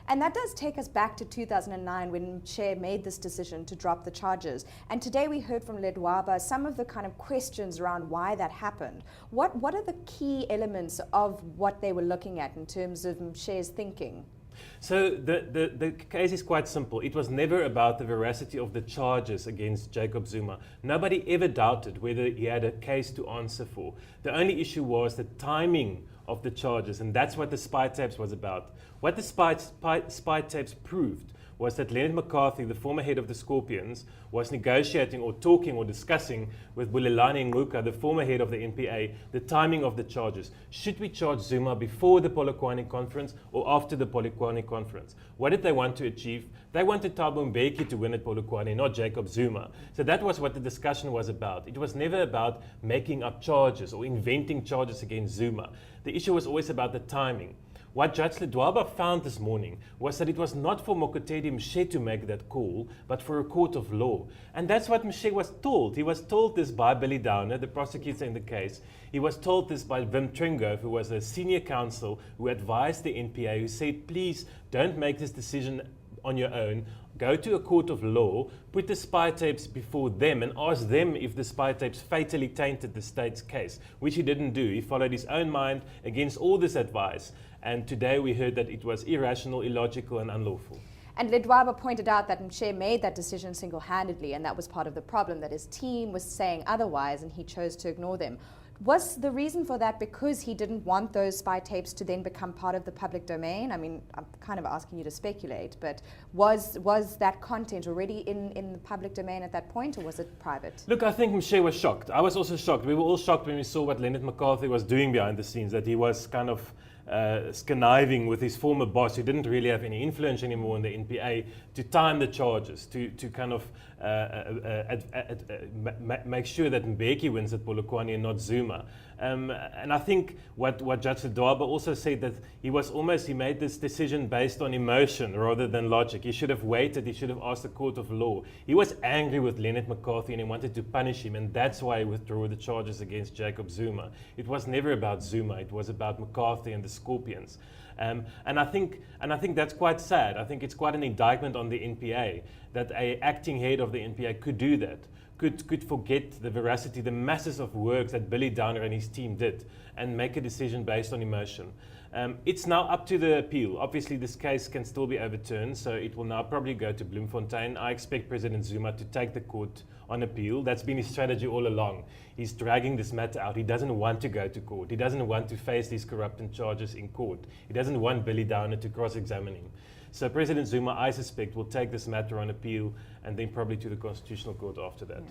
And that does take us back to 2009 when Mshe made this decision to drop the charges. And today we heard from Ledwaba some of the kind of questions around why that happened. What are the key elements of what they were looking at in terms of Mshe's thinking? So the case is quite simple. It was never about the veracity of the charges against Jacob Zuma. Nobody ever doubted whether he had a case to answer for. The only issue was the timing of the charges, and that's what the spy tapes was about. What the spy tapes proved was that Leonard McCarthy, the former head of the Scorpions, was negotiating or talking or discussing with Bulelani Nguka, the former head of the NPA, the timing of the charges. Should we charge Zuma before the Polokwane conference or after the Polokwane conference? What did they want to achieve? They wanted Thabo Mbeki to win at Polokwane, not Jacob Zuma. So that was what the discussion was about. It was never about making up charges or inventing charges against Zuma. The issue was always about the timing. What Judge Ledwaba found this morning was that it was not for Mokotedi Mshe to make that call, but for a court of law. And that's what Mshe was told. He was told this by Billy Downer, the prosecutor in the case. He was told this by Wim Tringo, who was a senior counsel who advised the NPA, who said, please don't make this decision on your own. Go to a court of law, put the spy tapes before them and ask them if the spy tapes fatally tainted the state's case, which he didn't do. He followed his own mind against all this advice. And today we heard that it was irrational, illogical and unlawful. And Ledwaba pointed out that Mshe made that decision single-handedly, and that was part of the problem, that his team was saying otherwise and he chose to ignore them. Was the reason for that because he didn't want those spy tapes to then become part of the public domain? I mean, I'm kind of asking you to speculate, but was that content already in the public domain at that point, or was it private? Look, I think Mshe was shocked. I was also shocked. We were all shocked when we saw what Leonard McCarthy was doing behind the scenes, that he was kind of conniving with his former boss, who didn't really have any influence anymore in the NPA, to time the charges, to kind of make sure that Mbeki wins at Polokwane and not Zuma. And I think what Judge Ledwaba also said, that he made this decision based on emotion rather than logic. He should have waited, he should have asked the court of law. He was angry with Leonard McCarthy and he wanted to punish him, and that's why he withdrew the charges against Jacob Zuma. It was never about Zuma, it was about McCarthy and the Scorpions. And I think that's quite sad. I think it's quite an indictment on the NPA that an acting head of the NPA could do that, could forget the veracity, the masses of work that Billy Downer and his team did, and make a decision based on emotion. It's now up to the appeal. Obviously, this case can still be overturned, so it will now probably go to Bloemfontein. I expect President Zuma to take the court on appeal. That's been his strategy all along. He's dragging this matter out. He doesn't want to go to court. He doesn't want to face these corruption charges in court. He doesn't want Billy Downer to cross-examine him. So President Zuma, I suspect, will take this matter on appeal and then probably to the Constitutional Court after that.